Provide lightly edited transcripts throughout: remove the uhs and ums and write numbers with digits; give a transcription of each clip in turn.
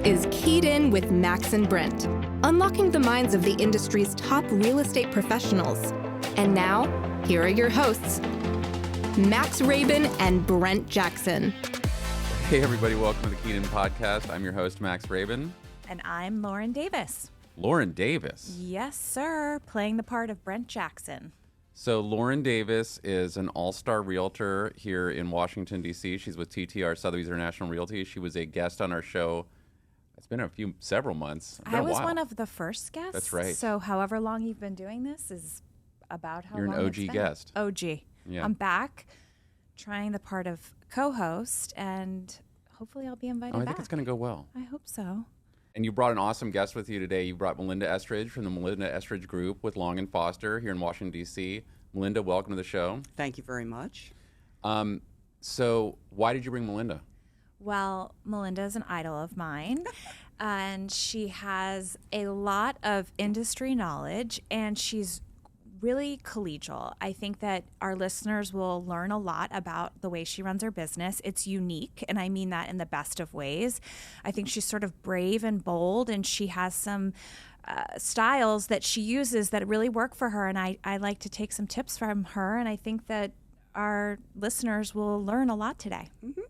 is Keyed In with Max and Brent, unlocking the minds of the industry's top real estate professionals. And now, here are your hosts, Max Rubin and Brent Jackson. Hey everybody, welcome to the Keyed In podcast. I'm your host, Max Rubin. And I'm Lauren Davis. Lauren Davis? Yes, sir. Playing the part of Brent Jackson. So Lauren Davis is an all-star realtor here in Washington, D.C. She's with TTR Sotheby's International Realty. She was a guest on our show. It's been several months. I was one of the first guests. That's right. So however long you've been doing this is about how You're long an it's OG been. guest. OG. Yeah. I'm back trying the part of co-host, and hopefully I'll be invited back. I think it's going to go well. I hope so. And you brought an awesome guest with you today. You brought Melinda Estridge from the Melinda Estridge Group with Long & Foster here in Washington, D.C. Melinda, welcome to the show. Thank you very much. So why did you bring Melinda? Well, Melinda is an idol of mine, and she has a lot of industry knowledge, and she's really collegial. I think that our listeners will learn a lot about the way she runs her business. It's unique, and I mean that in the best of ways. I think she's sort of brave and bold, and she has some styles that she uses that really work for her, and I like to take some tips from her, and I think that our listeners will learn a lot today. Mm-hmm.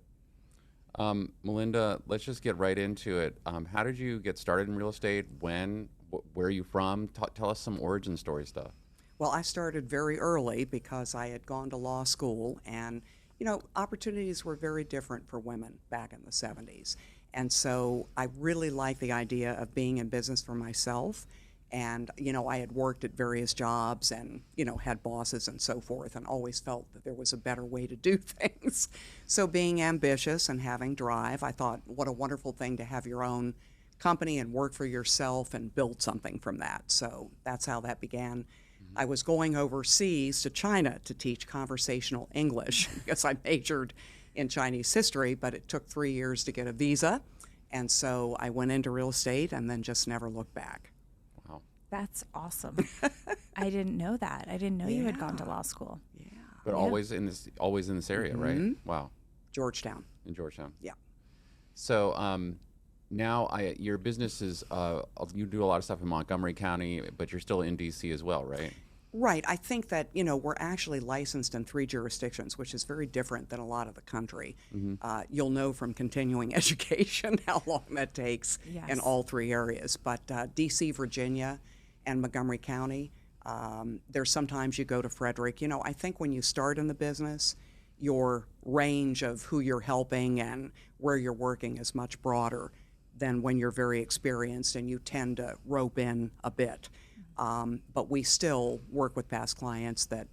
Melinda, let's just get right into it. How did you get started in real estate? When? Where are you from? Tell us some origin story stuff. Well, I started very early because I had gone to law school, and, opportunities were very different for women back in the 70s. And so I really liked the idea of being in business for myself. And, I had worked at various jobs and, had bosses and so forth, and always felt that there was a better way to do things. So being ambitious and having drive, I thought, what a wonderful thing to have your own company and work for yourself and build something from that. So that's how that began. I was going overseas to China to teach conversational English because I majored in Chinese history, but it took 3 years to get a visa. And so I went into real estate and then just never looked back. Wow. That's awesome. I didn't know that. I didn't know you had gone to law school. Yeah. But always in this area, Mm-hmm. right? Wow. Georgetown. In Georgetown. Yeah. So now your business is you do a lot of stuff in Montgomery County, but you're still in D.C. as well, right? Right. I think that, we're actually licensed in 3 jurisdictions, which is very different than a lot of the country. Mm-hmm. You'll know from continuing education how long that takes in all 3 areas. But D.C., Virginia, and Montgomery County, there's sometimes you go to Frederick. I think when you start in the business, your range of who you're helping and where you're working is much broader than when you're very experienced and you tend to rope in a bit. But we still work with past clients that,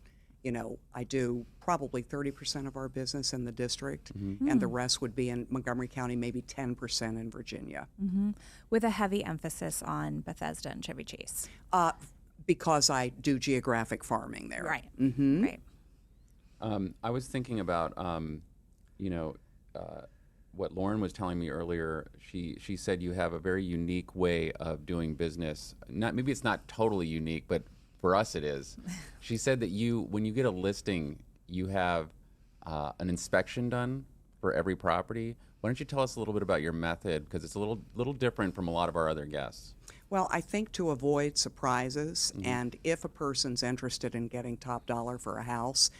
I do probably 30% of our business in the district, and the rest would be in Montgomery County, maybe 10% in Virginia. Mm-hmm. With a heavy emphasis on Bethesda and Chevy Chase. Because I do geographic farming there. Right. Mm-hmm. Right. I was thinking about, what Lauren was telling me earlier. She said you have a very unique way of doing business. Maybe it's not totally unique, but for us it is. She said that when you get a listing, you have an inspection done for every property. Why don't you tell us a little bit about your method, because it's a little different from a lot of our other guests. Well, I think to avoid surprises, and if a person's interested in getting top dollar for a house,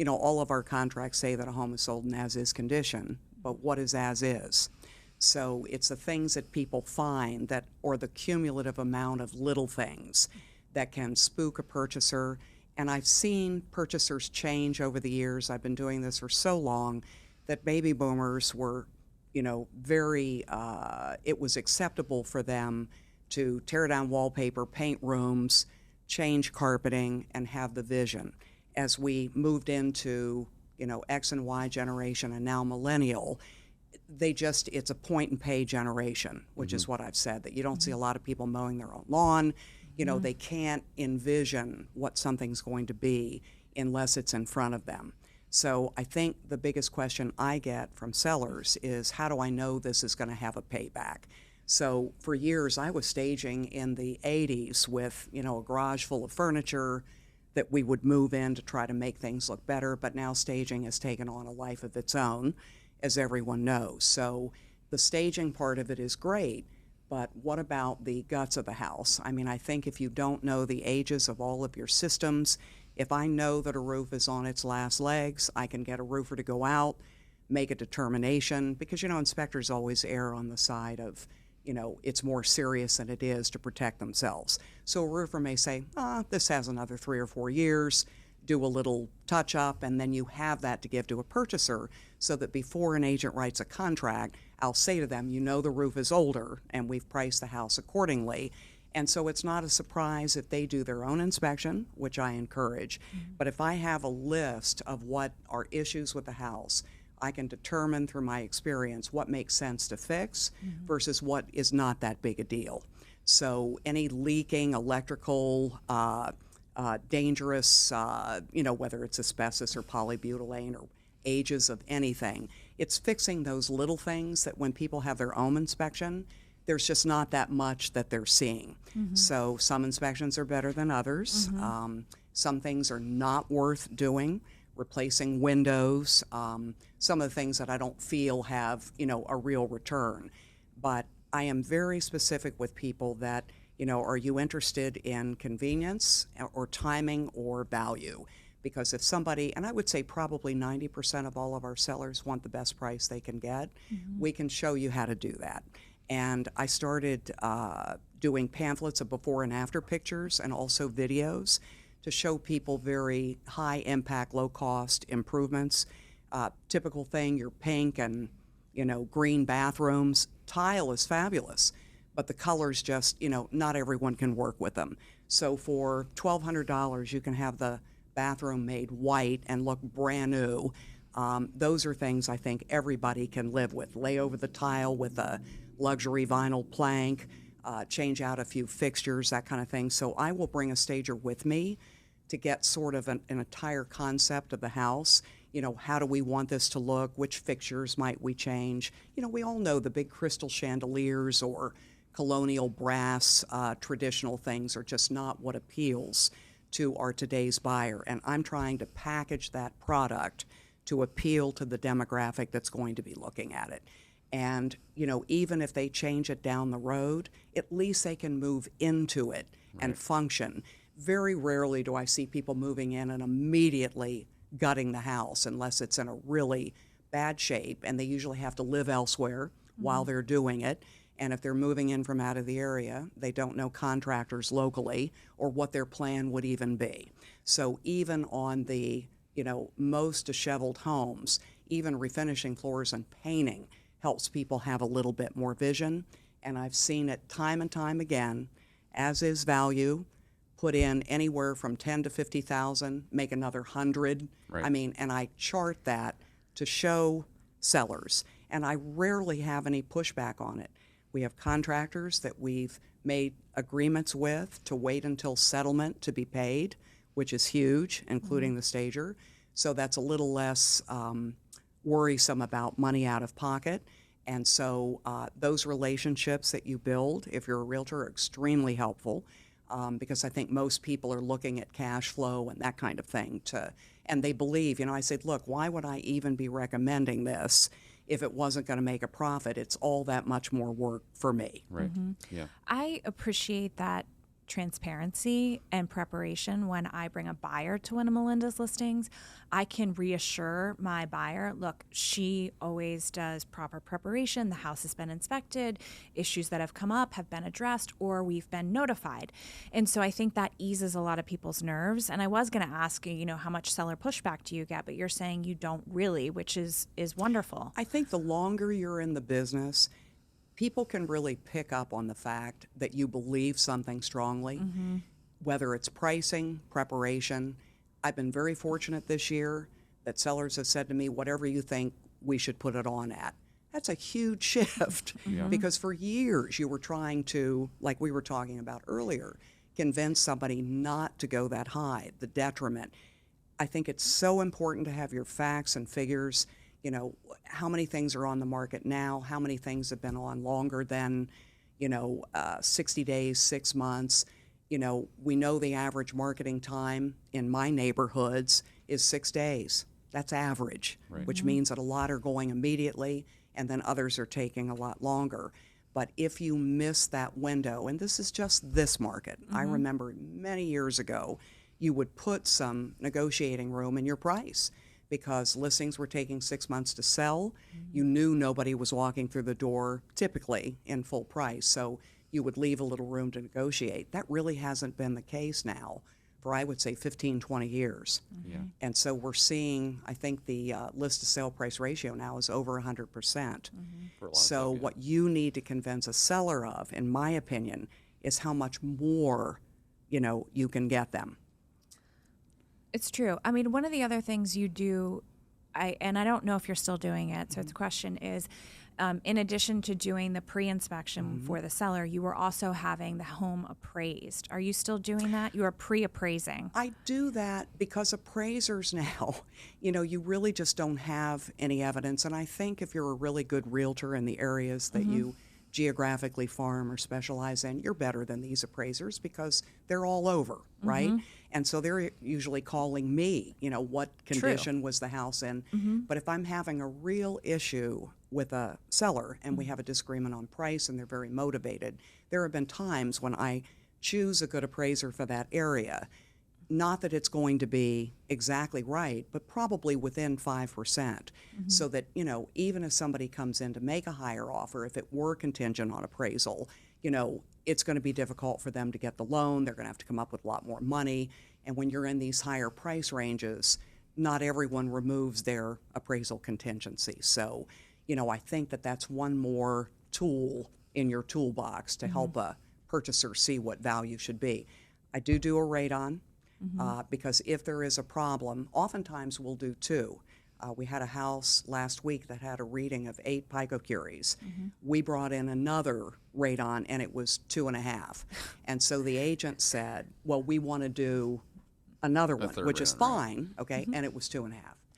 all of our contracts say that a home is sold in as-is condition, but what is as-is? So it's the things that people find or the cumulative amount of little things that can spook a purchaser. And I've seen purchasers change over the years. I've been doing this for so long that baby boomers were, very, it was acceptable for them to tear down wallpaper, paint rooms, change carpeting, and have the vision. As we moved into X and Y generation and now millennial, it's a point and pay generation, which is what I've said, that you don't see a lot of people mowing their own lawn. They can't envision what something's going to be unless it's in front of them. So I think the biggest question I get from sellers is, how do I know this is going to have a payback? So for years I was staging in the 80s with, a garage full of furniture that we would move in to try to make things look better, but now staging has taken on a life of its own, as everyone knows. So the staging part of it is great, but what about the guts of the house? I mean, I think if you don't know the ages of all of your systems, if I know that a roof is on its last legs, I can get a roofer to go out, make a determination, because, inspectors always err on the side of, it's more serious than it is to protect themselves. So a roofer may say, this has another 3 or 4 years, do a little touch up, and then you have that to give to a purchaser so that before an agent writes a contract, I'll say to them, the roof is older and we've priced the house accordingly. And so it's not a surprise if they do their own inspection, which I encourage. But if I have a list of what are issues with the house, I can determine through my experience what makes sense to fix versus what is not that big a deal. So any leaking, electrical, dangerous, whether it's asbestos or polybutylene or ages of anything, it's fixing those little things that when people have their own inspection, there's just not that much that they're seeing. So some inspections are better than others. Some things are not worth doing, replacing windows, some of the things that I don't feel have, a real return. But I am very specific with people that, are you interested in convenience or timing or value? Because if somebody, and I would say probably 90% of all of our sellers want the best price they can get, we can show you how to do that. And I started doing pamphlets of before and after pictures and also videos to show people very high impact, low cost improvements. Typical thing, your pink and green bathrooms. Tile is fabulous, but the colors just, not everyone can work with them. So for $1,200, you can have the bathroom made white and look brand new. Those are things I think everybody can live with. Lay over the tile with a luxury vinyl plank, change out a few fixtures, that kind of thing. So I will bring a stager with me to get sort of an entire concept of the house. How do we want this to look? Which fixtures might we change? We all know the big crystal chandeliers or colonial brass traditional things are just not what appeals to our today's buyer. And I'm trying to package that product to appeal to the demographic that's going to be looking at it. And, even if they change it down the road, at least they can move into it and function. Very rarely do I see people moving in and immediately gutting the house unless it's in a really bad shape, and they usually have to live elsewhere while they're doing it. And if they're moving in from out of the area, they don't know contractors locally or what their plan would even be. So even on the, most disheveled homes, even refinishing floors and painting helps people have a little bit more vision. And I've seen it time and time again, as is value. Put in anywhere from 10 to 50,000, make another 100. Right. I mean, and I chart that to show sellers, and I rarely have any pushback on it. We have contractors that we've made agreements with to wait until settlement to be paid, which is huge, including the stager. So that's a little less worrisome about money out of pocket. And so those relationships that you build, if you're a realtor, are extremely helpful. Because I think most people are looking at cash flow and that kind of thing and they believe, I said, look, why would I even be recommending this if it wasn't going to make a profit? It's all that much more work for me. Right. Yeah. I appreciate that transparency and preparation when I bring a buyer to one of Melinda's listings. I can reassure my buyer, look, she always does proper preparation. The house has been inspected. Issues that have come up have been addressed, or we've been notified. And so I think that eases a lot of people's nerves. And I was going to ask you, how much seller pushback do you get? But you're saying you don't really, which is wonderful. I think the longer you're in the business, people can really pick up on the fact that you believe something strongly, whether it's pricing, preparation. I've been very fortunate this year that sellers have said to me, whatever you think we should put it on at. That's a huge shift because for years you were trying to, like we were talking about earlier, convince somebody not to go that high, the detriment. I think it's so important to have your facts and figures. How many things are on the market now? How many things have been on longer than, 60 days, 6 months? We know the average marketing time in my neighborhoods is 6 days. That's average, which means that a lot are going immediately and then others are taking a lot longer. But if you miss that window, and this is just this market, I remember many years ago, you would put some negotiating room in your price because listings were taking 6 months to sell. You knew nobody was walking through the door typically in full price, so you would leave a little room to negotiate. That really hasn't been the case now for, I would say, 15, 20 years. Yeah. And so we're seeing, I think the list to sale price ratio now is over 100%. For a lot of So stuff, yeah. what you need to convince a seller of, in my opinion, is how much more, you can get them. It's true. I mean, one of the other things you do, and I don't know if you're still doing it, so the question is, in addition to doing the pre-inspection for the seller, you were also having the home appraised. Are you still doing that? You are pre-appraising. I do that because appraisers now, you really just don't have any evidence. And I think if you're a really good realtor in the areas that you geographically farm or specialize in, you're better than these appraisers because they're all over, right? And so they're usually calling me, what condition was the house in. But if I'm having a real issue with a seller and we have a disagreement on price and they're very motivated, there have been times when I choose a good appraiser for that area. Not that it's going to be exactly right, but probably within 5%. So that, even if somebody comes in to make a higher offer, if it were contingent on appraisal, it's going to be difficult for them to get the loan. They're going to have to come up with a lot more money. And when you're in these higher price ranges, not everyone removes their appraisal contingency. So, I think that that's one more tool in your toolbox to help a purchaser see what value should be. I do a radon. Because if there is a problem, oftentimes we'll do two. We had a house last week that had a reading of 8 picocuries. We brought in another radon and it was 2.5. And so the agent said, well, we want to do another one, which is fine, okay, and it was 2.5.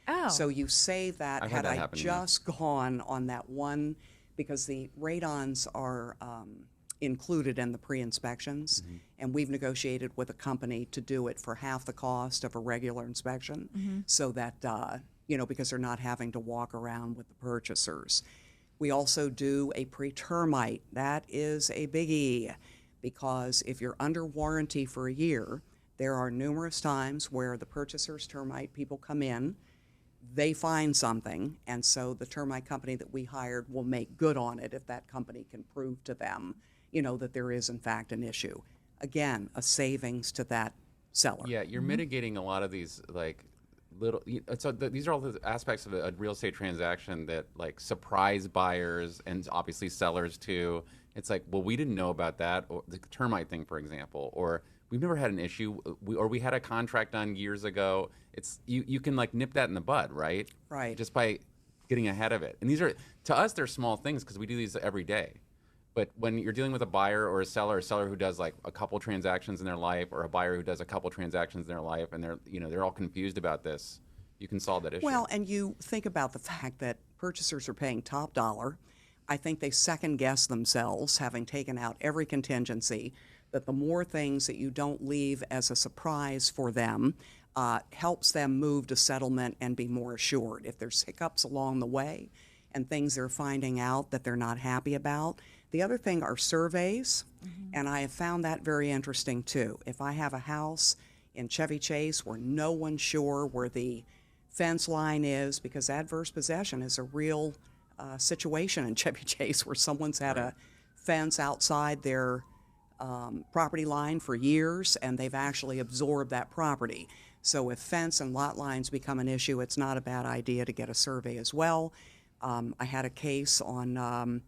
Oh. So you save that. I've Had had that I happen, yeah. just gone on that one, because the radons are included in the pre-inspections, and we've negotiated with a company to do it for half the cost of a regular inspection, so that, because they're not having to walk around with the purchasers. We also do a pre-termite. That is a biggie, because if you're under warranty for a year, there are numerous times where the purchasers, termite people come in, they find something, and so the termite company that we hired will make good on it if that company can prove to them that there is in fact an issue. Again, a savings to that seller. Yeah, you're mitigating a lot of these these are all the aspects of a real estate transaction that surprise buyers and obviously sellers too. It's like, well, we didn't know about that, or the termite thing, for example, or we've never had an issue, or we had a contract done years ago. It's you can nip that in the bud, right? Right. Just by getting ahead of it. And these are, to us, they're small things because we do these every day. But when you're dealing with a buyer or a seller who does a couple transactions in their life, or a buyer who does a couple transactions in their life, and they're all confused about this, you can solve that issue. Well, and you think about the fact that purchasers are paying top dollar. I think they second guess themselves, having taken out every contingency, that the more things that you don't leave as a surprise for them helps them move to settlement and be more assured. If there's hiccups along the way and things they're finding out that they're not happy about. The other thing are surveys, and I have found that very interesting too. If I have a house in Chevy Chase where no one's sure where the fence line is, because adverse possession is a real situation in Chevy Chase where someone's had a fence outside their property line for years, and they've actually absorbed that property. So if fence and lot lines become an issue, it's not a bad idea to get a survey as well. I had a case on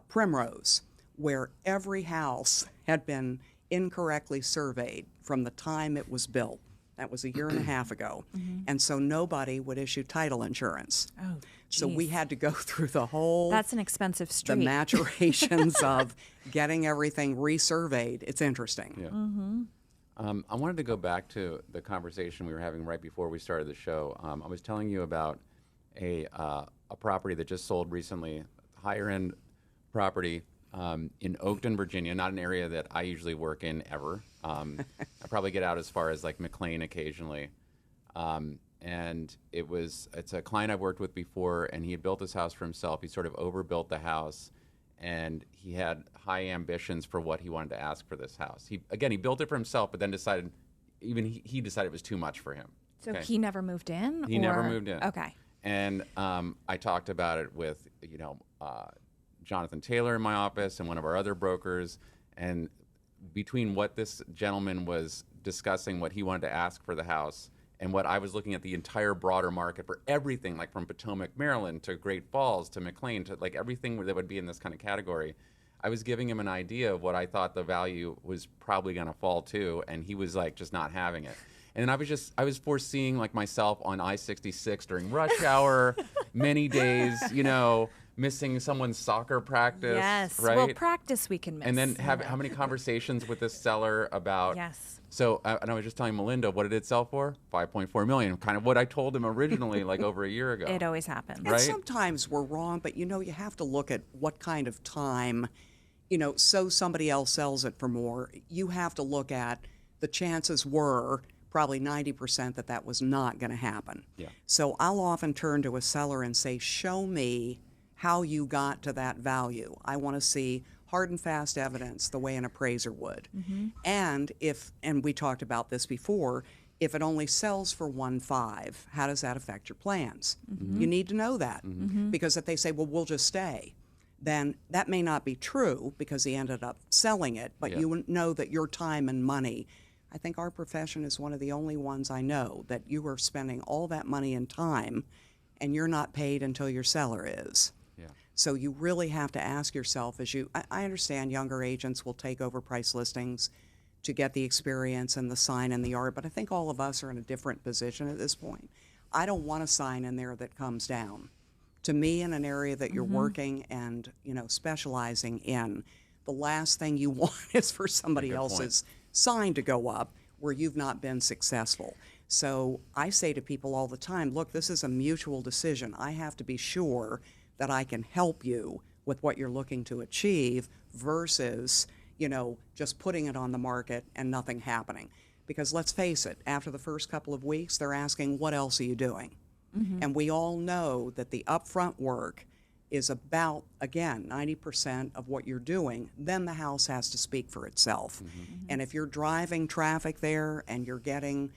Primrose where every house had been incorrectly surveyed from the time it was built. That was a year and a half ago. And so nobody would issue title insurance. Oh, So we geez. had to go through the whole That's an expensive the street. maturations of getting everything resurveyed. It's interesting. Yeah. I wanted to go back to the conversation we were having right before we started the show. I was telling you about a property that just sold recently, higher end property in Oakton, Virginia, not an area that I usually work in ever. I probably get out as far as McLean occasionally. and it's a client I've worked with before, and he had built this house for himself. He sort of overbuilt the house, and he had high ambitions for what he wanted to ask for this house. He built it for himself, but then decided, he decided it was too much for him. So he never moved in? He never moved in. Okay. And I talked about it with, Jonathan Taylor in my office and one of our other brokers, and between what this gentleman was discussing, what he wanted to ask for the house, and what I was looking at the entire broader market for everything, like from Potomac, Maryland, to Great Falls, to McLean, to like everything that would be in this kind of category, I was giving him an idea of what I thought the value was probably going to fall to, and he was like just not having it. And I was foreseeing like myself on I-66 during rush hour, many days, missing someone's soccer practice. Yes. Right? Well, practice we can miss. And then how many conversations with this seller about. Yes. So, and I was just telling Melinda, what did it sell for? $5.4 million, kind of what I told him originally, like over a year ago. It always happens. And Right? sometimes we're wrong, but you have to look at what kind of time, so somebody else sells it for more. You have to look at the chances were probably 90% that was not going to happen. Yeah. So I'll often turn to a seller and say, show me how you got to that value. I want to see hard and fast evidence the way an appraiser would. Mm-hmm. And we talked about this before, if it only sells for 1.5, how does that affect your plans? Mm-hmm. You need to know that Mm-hmm. because if they say, well, we'll just stay, then that may not be true because he ended up selling it, but you know that your time and money, I think our profession is one of the only ones I know that you are spending all that money and time and you're not paid until your seller is. Yeah. So you really have to ask yourself I understand younger agents will take overpriced listings to get the experience and the sign and the art, but I think all of us are in a different position at this point. I don't want a sign in there that comes down. To me, in an area that you're working and specializing in, the last thing you want is for somebody else's sign to go up where you've not been successful. So I say to people all the time, look, this is a mutual decision. I have to be sure that I can help you with what you're looking to achieve versus, just putting it on the market and nothing happening. Because let's face it, after the first couple of weeks, they're asking, what else are you doing? Mm-hmm. And we all know that the upfront work is about, again, 90% of what you're doing. Then the house has to speak for itself. Mm-hmm. And if you're driving traffic there and you're getting,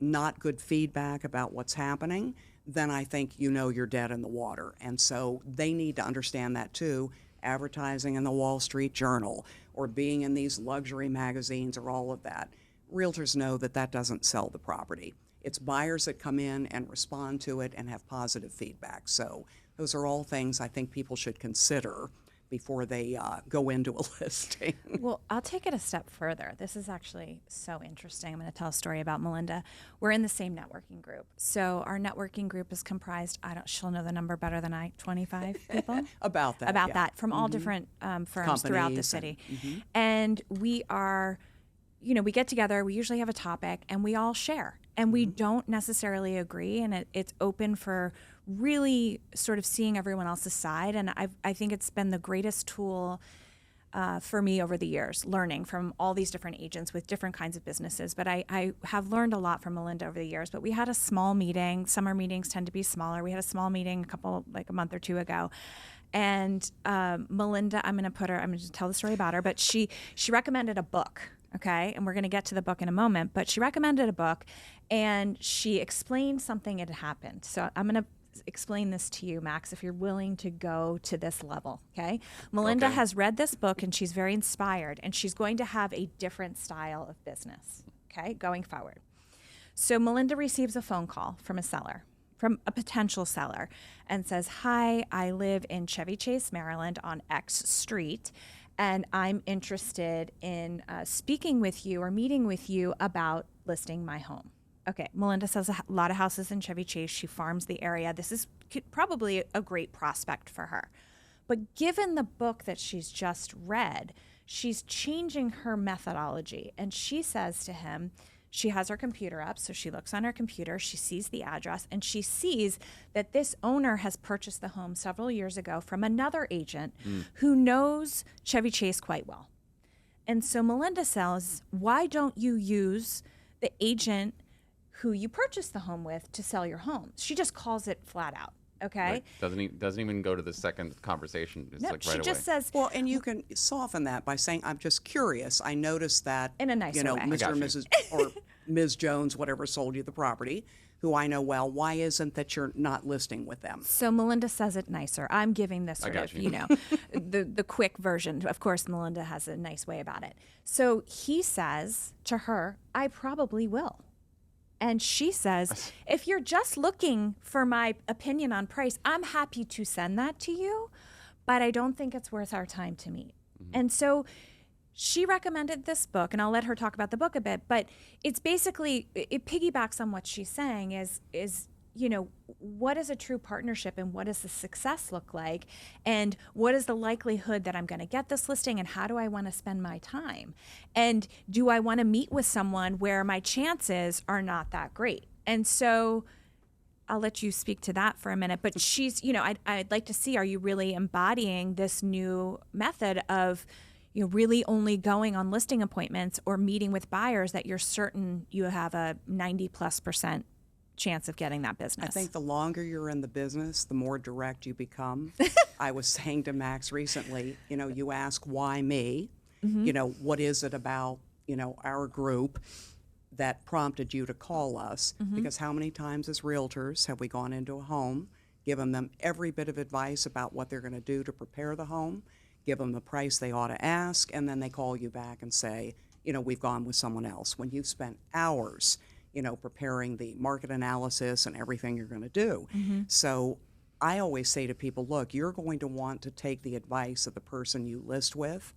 not good feedback about what's happening, then I think you're dead in the water. And so they need to understand that too. Advertising in the Wall Street Journal or being in these luxury magazines or all of that. Realtors know that doesn't sell the property. It's buyers that come in and respond to it and have positive feedback. So those are all things I think people should consider before they go into a listing. Well, I'll take it a step further. This is actually so interesting. I'm going to tell a story about Melinda. We're in the same networking group. So our networking group is comprised, she'll know the number better than I, 25 people? About that, from all different firms throughout the city. And we are, we get together, we usually have a topic, and we all share. And we don't necessarily agree, and it's open for really sort of seeing everyone else's side. And I think it's been the greatest tool for me over the years, learning from all these different agents with different kinds of businesses. But I have learned a lot from Melinda over the years. But we had a small meeting. Summer meetings tend to be smaller. We had a small meeting a month or two ago. And Melinda, I'm going to tell the story about her, but she recommended a book. Okay, and we're going to get to the book in a moment, but she recommended a book, and she explained something had happened. So I'm going to explain this to you, Max, if you're willing to go to this level, okay? Melinda has read this book, and she's very inspired, and she's going to have a different style of business, okay, going forward. So Melinda receives a phone call from a potential seller, and says, hi, I live in Chevy Chase, Maryland on X Street, and I'm interested in speaking with you or meeting with you about listing my home. Okay, Melinda sells a lot of houses in Chevy Chase. She farms the area. This is probably a great prospect for her. But given the book that she's just read, she's changing her methodology. And she says to him, she has her computer up, so she looks on her computer, she sees the address, and she sees that this owner has purchased the home several years ago from another agent who knows Chevy Chase quite well. And so Melinda says, why don't you use the agent who you purchased the home with to sell your home. She just calls it flat out. Okay. Right. Doesn't even go to the second conversation. It's No, like she right just away. says, Well, and you can soften that by saying, I'm just curious. I noticed that, In a nicer way. Mr. and you. Mrs. or Ms. Jones, whatever sold you the property, who I know well, why isn't that you're not listing with them? so Melinda says it nicer. I'm giving this sort got of, you. the quick version. Of course, Melinda has a nice way about it. So he says to her, I probably will. And she says, if you're just looking for my opinion on price, I'm happy to send that to you, but I don't think it's worth our time to meet. And so she recommended this book, and I'll let her talk about the book a bit, but it's basically, it piggybacks on what she's saying is what is a true partnership and what does the success look like? And what is the likelihood that I'm going to get this listing and how do I want to spend my time? And do I want to meet with someone where my chances are not that great? And so I'll let you speak to that for a minute, but she's, I'd like to see, are you really embodying this new method of really only going on listing appointments or meeting with buyers that you're certain you have a 90+% chance of getting that business? I think the longer you're in the business, the more direct you become. I was saying to Max recently, you ask, why me? What is it about, our group that prompted you to call us? Because how many times as realtors have we gone into a home, given them every bit of advice about what they're going to do to prepare the home, give them the price they ought to ask, and then they call you back and say, we've gone with someone else. When you've spent hours preparing the market analysis and everything you're going to do. So I always say to people, look, you're going to want to take the advice of the person you list with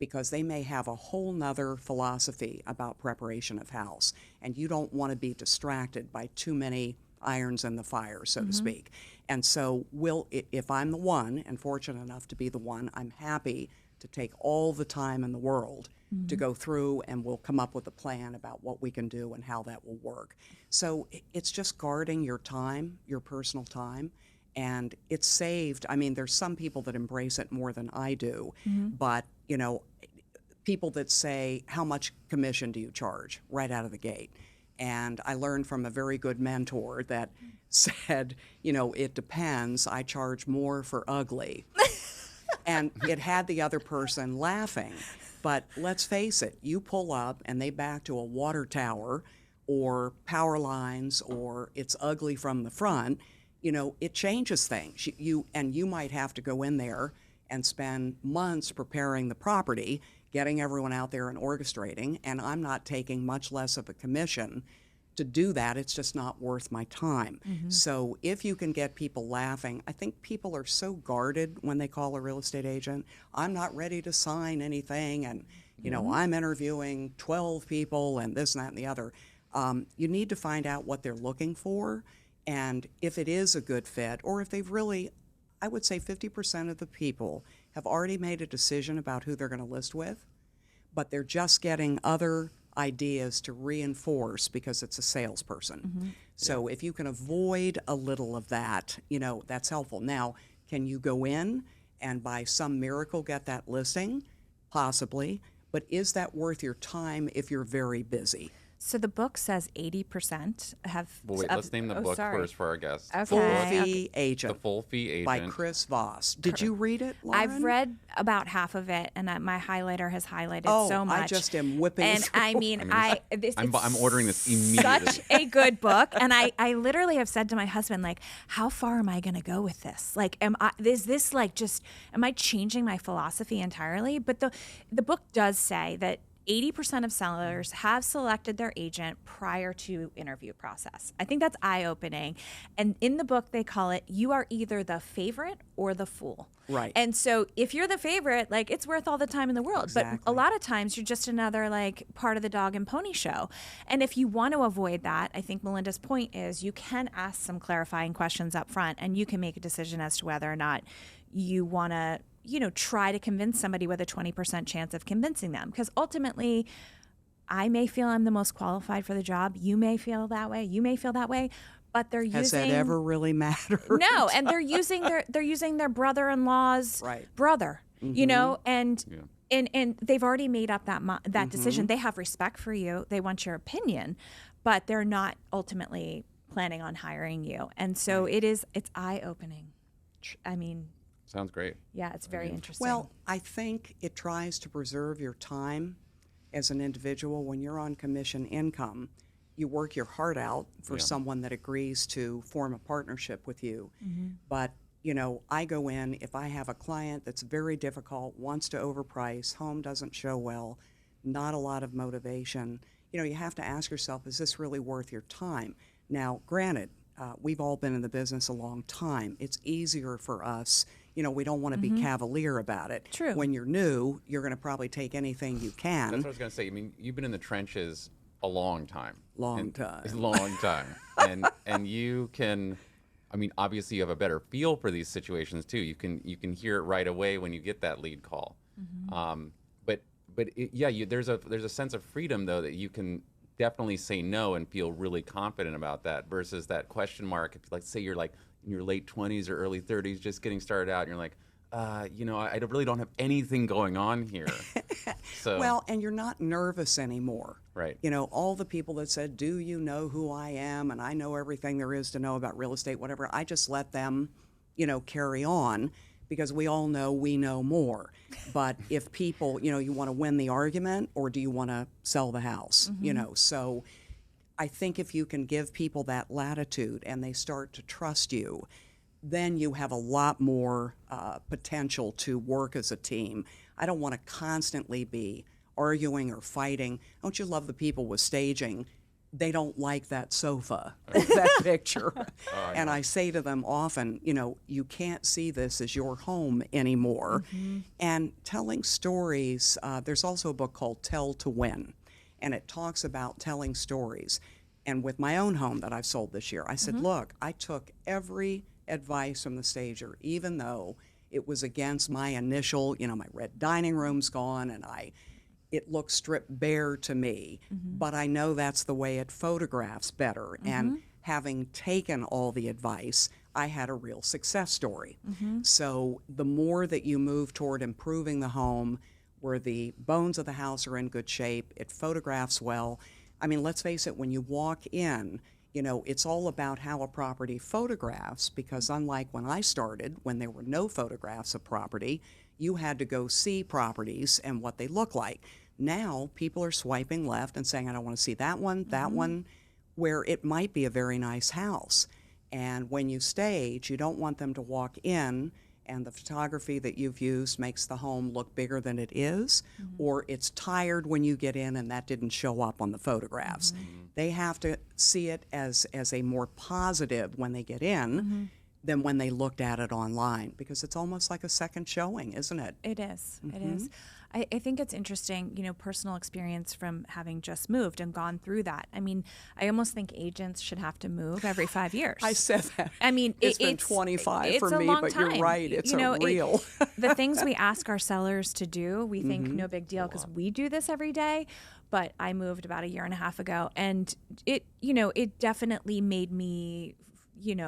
because they may have a whole nother philosophy about preparation of house, and you don't want to be distracted by too many irons in the fire, so to speak. And so if I'm the one, and fortunate enough to be the one, I'm happy to take all the time in the world to go through, and we'll come up with a plan about what we can do and how that will work. So it's just guarding your time, your personal time, and it's saved. I mean, there's some people that embrace it more than I do, but, people that say, how much commission do you charge right out of the gate? And I learned from a very good mentor that said, it depends. I charge more for ugly. And it had the other person laughing. But let's face it, you pull up and they back to a water tower or power lines or it's ugly from the front, it changes things. You might have to go in there and spend months preparing the property, getting everyone out there and orchestrating, and I'm not taking much less of a commission to do that. It's just not worth my time. So if you can get people laughing, I think people are so guarded when they call a real estate agent. I'm not ready to sign anything, and I'm interviewing 12 people and this and that and the other. You need to find out what they're looking for, and if it is a good fit, or if they've really, I would say 50% of the people have already made a decision about who they're going to list with, but they're just getting other ideas to reinforce because it's a salesperson. So if you can avoid a little of that, that's helpful. Now, can you go in and by some miracle get that listing? Possibly. But is that worth your time if you're very busy? So the book says 80% have... Well, wait, let's name the book first for our guests. Okay. Full Fee Agent. The Full Fee Agent. By Chris Voss. Did you read it, Lauren? I've read about half of it, and my highlighter has highlighted so much. I just am whipping and through. I'm ordering this immediately. Such a good book, and I literally have said to my husband, like, how far am I going to go with this? Like, am I changing my philosophy entirely? But the book does say that 80% of sellers have selected their agent prior to interview process. I think that's eye-opening. And in the book, they call it, you are either the favorite or the fool. Right. And so if you're the favorite, like, it's worth all the time in the world. Exactly. But a lot of times you're just another, like, part of the dog and pony show. And if you want to avoid that, I think Melinda's point is you can ask some clarifying questions up front, and you can make a decision as to whether or not you want to try to convince somebody with a 20% chance of convincing them. Because ultimately, I may feel I'm the most qualified for the job. You may feel that way. You may feel that way. But they're using... Has that ever really mattered? No, and they're using their brother-in-law's brother, and they've already made up that decision. They have respect for you. They want your opinion. but they're not ultimately planning on hiring you. And so it's eye-opening. I mean, sounds great. Yeah, it's very interesting. Well, I think it tries to preserve your time as an individual. When you're on commission income, you work your heart out for someone that agrees to form a partnership with you. But, I go in, if I have a client that's very difficult, wants to overprice, home doesn't show well, not a lot of motivation, you have to ask yourself, is this really worth your time? Now, granted, we've all been in the business a long time. It's easier for us. We don't want to be cavalier about it. True. When you're new, you're going to probably take anything you can. That's what I was going to say. I mean, you've been in the trenches a long time. Long time. And you can, I mean, obviously you have a better feel for these situations too. You can hear it right away when you get that lead call. There's a sense of freedom though that you can definitely say no and feel really confident about that versus that question mark. If say you're like in your late 20s or early 30s, just getting started out, and you're like, I really don't have anything going on here. So well, and you're not nervous anymore. Right. All the people that said, do you know who I am? And I know everything there is to know about real estate, whatever. I just let them, carry on because we all know we know more. But if people, you want to win the argument or do you want to sell the house? So I think if you can give people that latitude and they start to trust you, then you have a lot more potential to work as a team. I don't want to constantly be arguing or fighting. Don't you love the people with staging? They don't like that sofa, that picture. And I say to them often, you can't see this as your home anymore. And telling stories, there's also a book called Tell to Win, and it talks about telling stories. And with my own home that I've sold this year, I said, look, I took every advice from the stager, even though it was against my initial, my red dining room's gone and it looks stripped bare to me, but I know that's the way it photographs better. And having taken all the advice, I had a real success story. So the more that you move toward improving the home, where the bones of the house are in good shape, it photographs well. I mean, let's face it, when you walk in, it's all about how a property photographs, because unlike when I started, when there were no photographs of property, you had to go see properties and what they look like. Now, people are swiping left and saying, I don't want to see that one, where it might be a very nice house. And when you stage, you don't want them to walk in and the photography that you've used makes the home look bigger than it is, or it's tired when you get in and that didn't show up on the photographs. They have to see it as a more positive when they get in than when they looked at it online, because it's almost like a second showing, isn't it? It is. It is. I think it's interesting, personal experience from having just moved and gone through that. I mean, I almost think agents should have to move every 5 years. I said that. I mean, it's been 25 for a me, long but time. You're right. It's real. The things we ask our sellers to do, we think no big deal because we do this every day. But I moved about a year and a half ago, and it definitely made me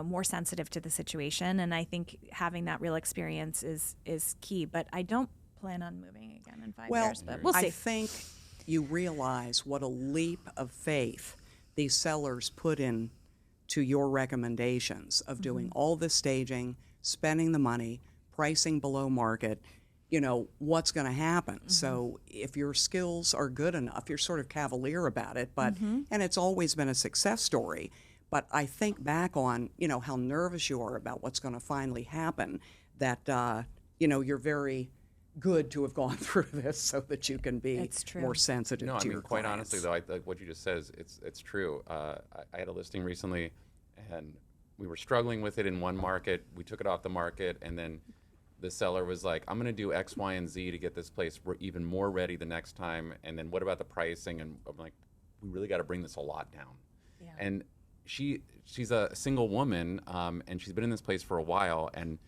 more sensitive to the situation, and I think having that real experience is key. But I don't plan on moving again in 5 years, but we'll see. I think you realize what a leap of faith these sellers put in to your recommendations of doing all this staging, spending the money, pricing below market. What's going to happen. So if your skills are good enough, you're sort of cavalier about it, but and it's always been a success story. But I think back on, how nervous you are about what's going to finally happen, that, you're very good to have gone through this so that you can be more sensitive to your quite clients. honestly, though, like what you just said, it's true. I had a listing recently, and we were struggling with it in one market. We took it off the market, and then the seller was like, I'm going to do X, Y, and Z to get this place even more ready the next time. And then what about the pricing? And I'm like, we really got to bring this a lot down. Yeah. And she's a single woman, and she's been in this place for a while. And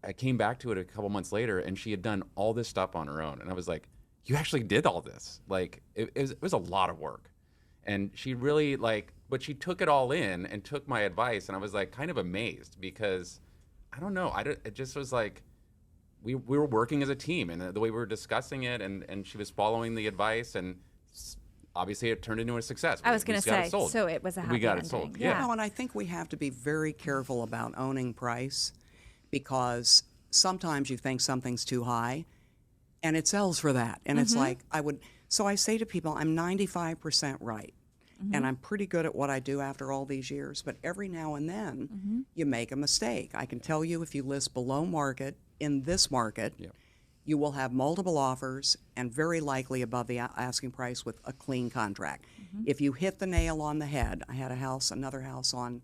I came back to it a couple months later, and she had done all this stuff on her own. And I was like, you actually did all this? Like, it was a lot of work. And she really, but she took it all in and took my advice. And I was like kind of amazed because, I don't know, it just was like, we were working as a team, and the way we were discussing it, and she was following the advice, and obviously it turned into a success. I was going to got it say, sold. so it was a happy We got ending. it sold. Yeah. Yeah. No, and I think we have to be very careful about owning price, because sometimes you think something's too high and it sells for that. And it's like, so I say to people, I'm 95% right. And I'm pretty good at what I do after all these years, but every now and then you make a mistake. I can tell you, if you list below market in this market, you will have multiple offers and very likely above the asking price with a clean contract. If you hit the nail on the head, I had another house on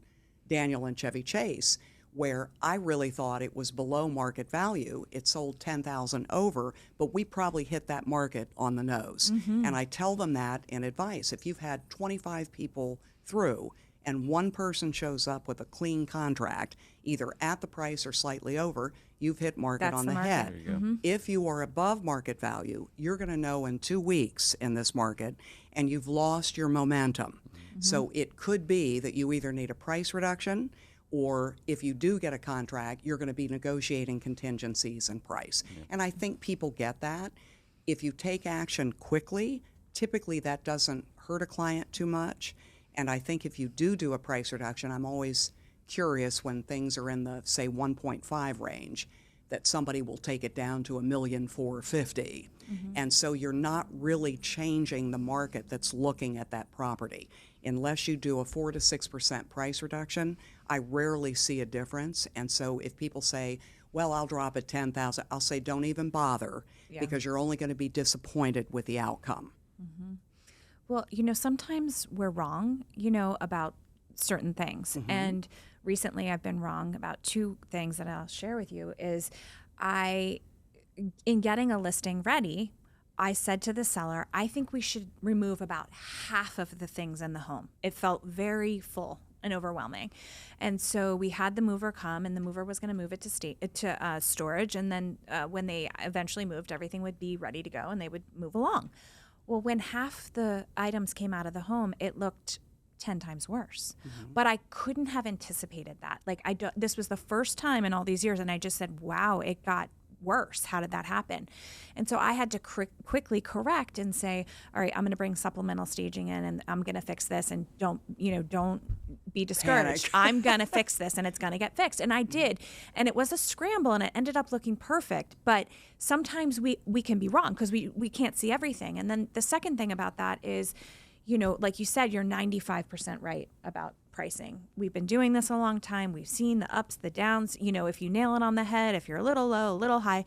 Daniel and Chevy Chase, where I really thought it was below market value. It sold 10,000 over, but we probably hit that market on the nose. And I tell them that in advice. If you've had 25 people through and one person shows up with a clean contract, either at the price or slightly over, you've hit market That's on the the market. head. There you go. If you are above market value, you're going to know in 2 weeks in this market, and you've lost your momentum. So it could be that you either need a price reduction, or if you do get a contract, you're going to be negotiating contingencies and price. And I think people get that. If you take action quickly, typically that doesn't hurt a client too much. And I think if you do a price reduction, I'm always curious when things are in the, say, 1.5 range, that somebody will take it down to $1,450,000. And so you're not really changing the market that's looking at that property. Unless you do a 4 to 6% price reduction, I rarely see a difference. And so if people say, well, I'll drop it 10,000, I'll say, don't even bother, because you're only going to be disappointed with the outcome. Well, sometimes we're wrong, about certain things. And recently I've been wrong about 2 things that I'll share with you. Is in getting a listing ready, I said to the seller, I think we should remove about half of the things in the home. It felt very full and overwhelming. And so we had the mover come, and the mover was going to move it to storage. And then when they eventually moved, everything would be ready to go and they would move along. Well, when half the items came out of the home, it looked 10 times worse. But I couldn't have anticipated that. This was the first time in all these years, and I just said, wow, it got worse. How did that happen? And so I had to quickly correct and say, all right, I'm going to bring supplemental staging in, and I'm going to fix this, and don't be discouraged. I'm going to fix this, and it's going to get fixed. And I did. And it was a scramble, and it ended up looking perfect. But sometimes we can be wrong because we can't see everything. And then the second thing about that is, like you said, you're 95% right about pricing. We've been doing this a long time. We've seen the ups, the downs, if you nail it on the head, if you're a little low, a little high.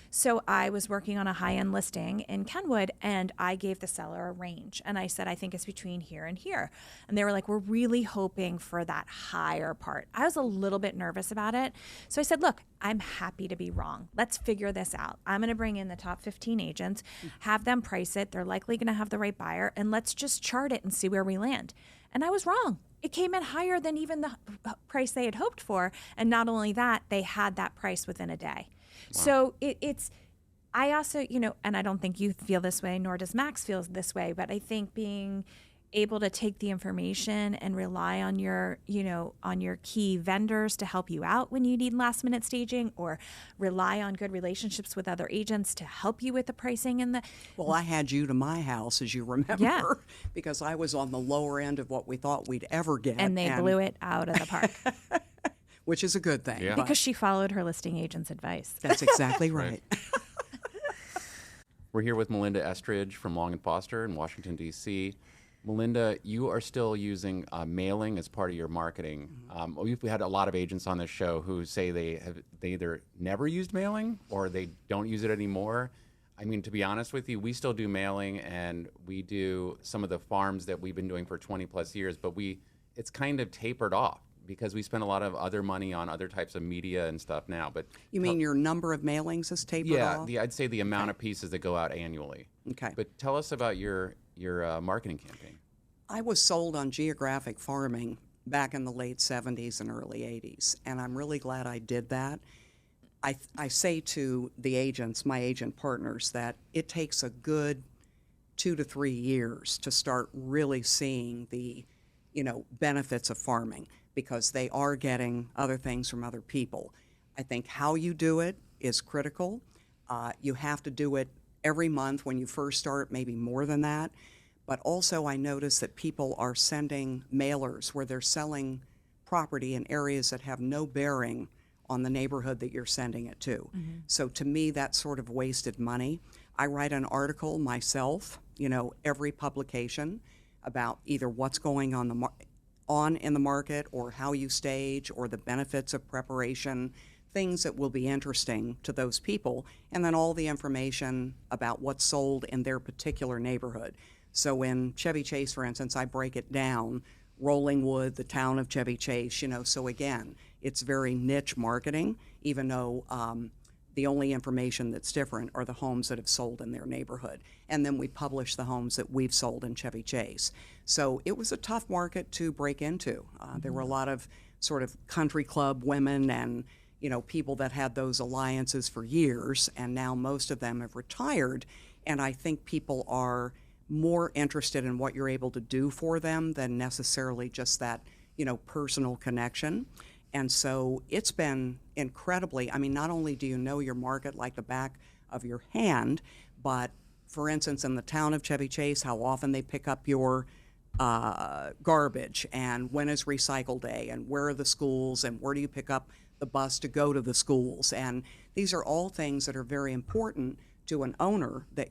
So I was working on a high-end listing in Kenwood, and I gave the seller a range. And I said, I think it's between here and here. And they were like, we're really hoping for that higher part. I was a little bit nervous about it. So I said, look, I'm happy to be wrong. Let's figure this out. I'm going to bring in the top 15 agents, have them price it. They're likely going to have the right buyer. And let's just chart it and see where we land. And I was wrong. It came in higher than even the price they had hoped for. And not only that, they had that price within a day. Wow. So it's, I also, and I don't think you feel this way, nor does Max feel this way, but I think being able to take the information and rely on your, on your key vendors to help you out when you need last minute staging, or rely on good relationships with other agents to help you with the pricing and the. Well, I had you to my house, as you remember, because I was on the lower end of what we thought we'd ever get. And they blew it out of the park. Which is a good thing. Yeah. Because she followed her listing agent's advice. That's exactly right. We're here with Melinda Estridge from Long & Foster in Washington, D.C. Melinda, you are still using mailing as part of your marketing. We've had a lot of agents on this show who say they either never used mailing or they don't use it anymore. I mean, to be honest with you, we still do mailing, and we do some of the farms that we've been doing for 20 plus years, but it's kind of tapered off, because we spend a lot of other money on other types of media and stuff now. But you mean your number of mailings has tapered off? Yeah, I'd say the amount of pieces that go out annually. Okay. But tell us about your marketing campaign. I was sold on geographic farming back in the late 70s and early 80s, and I'm really glad I did that. I say to the agents, my agent partners, that it takes a good 2 to 3 years to start really seeing the benefits of farming, because they are getting other things from other people. I think how you do it is critical. You have to do it every month when you first start, maybe more than that. But also I notice that people are sending mailers where they're selling property in areas that have no bearing on the neighborhood that you're sending it to. So to me, that's sort of wasted money. I write an article myself, every publication about either what's going on in the market or how you stage or the benefits of preparation, things that will be interesting to those people, and then all the information about what's sold in their particular neighborhood. So in Chevy Chase, for instance, I break it down, Rollingwood, the town of Chevy Chase, so again, it's very niche marketing, even though the only information that's different are the homes that have sold in their neighborhood. And then we publish the homes that we've sold in Chevy Chase. So it was a tough market to break into. There were a lot of sort of country club women and people that had those alliances for years, and now most of them have retired. And I think people are more interested in what you're able to do for them than necessarily just that, personal connection. And so it's been incredibly, not only do you know your market like the back of your hand, but for instance, in the town of Chevy Chase, how often they pick up your garbage, and when is recycle day, and where are the schools, and where do you pick up the bus to go to the schools. And these are all things that are very important to an owner that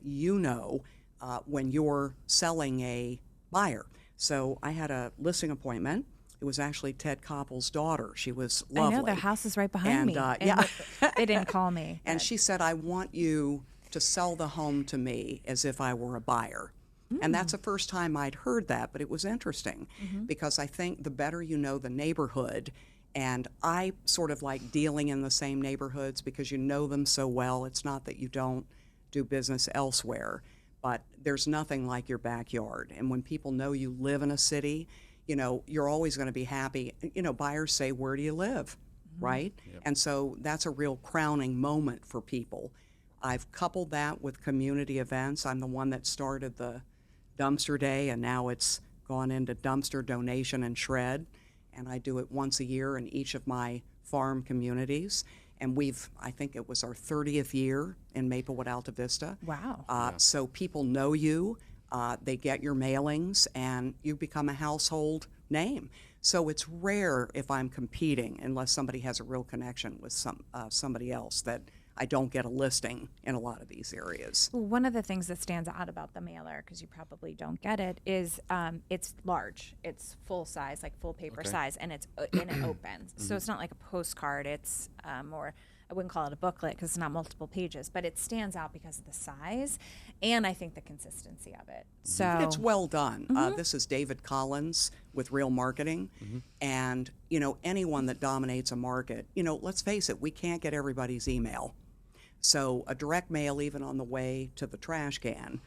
when you're selling a buyer. So I had a listing appointment. It was actually Ted Koppel's daughter. She was lovely. I know, their house is right behind me. Yeah. They didn't call me. And she said, I want you to sell the home to me as if I were a buyer. And that's the first time I'd heard that, but it was interesting because I think the better you know the neighborhood, and I sort of like dealing in the same neighborhoods because you know them so well. It's not that you don't do business elsewhere, but there's nothing like your backyard. And when people know you live in a city, you're always going to be happy. Buyers say, where do you live, right? Yep. And so that's a real crowning moment for people. I've coupled that with community events. I'm the one that started the dumpster day, and now it's gone into dumpster donation and shred. And I do it once a year in each of my farm communities. And I think it was our 30th year in Maplewood Alta Vista. Wow. So people know you. They get your mailings, and you become a household name. So it's rare if I'm competing, unless somebody has a real connection with somebody else, that I don't get a listing in a lot of these areas. Well, one of the things that stands out about the mailer, because you probably don't get it, is it's large. It's full size, like full paper size, and it opens. So it's not like a postcard. It's more, I wouldn't call it a booklet because it's not multiple pages, but it stands out because of the size and I think the consistency of it. So it's well done. This is David Collins with Real Marketing, and anyone that dominates a market, let's face it, we can't get everybody's email. So a direct mail, even on the way to the trash can,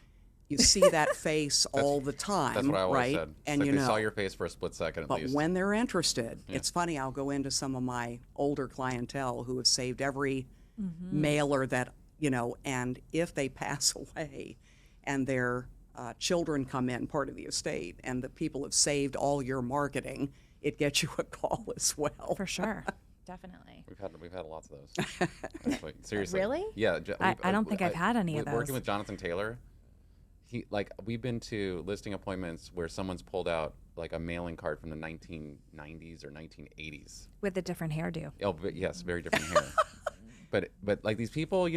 you see that face all the time. That's what I always right? said. And they saw your face for a split second at but least. when they're interested, it's funny, I'll go into some of my older clientele who have saved every mailer that, and if they pass away and their children come in, part of the estate, and the people have saved all your marketing, it gets you a call as well. for sure. Definitely. We've had lots of those. Actually, seriously. Really? Yeah. I don't think I've had any of those. Working with Jonathan Taylor, we've been to listing appointments where someone's pulled out like a mailing card from the 1990s or 1980s With a different hairdo. Oh, but yes, very different hair. But like these people,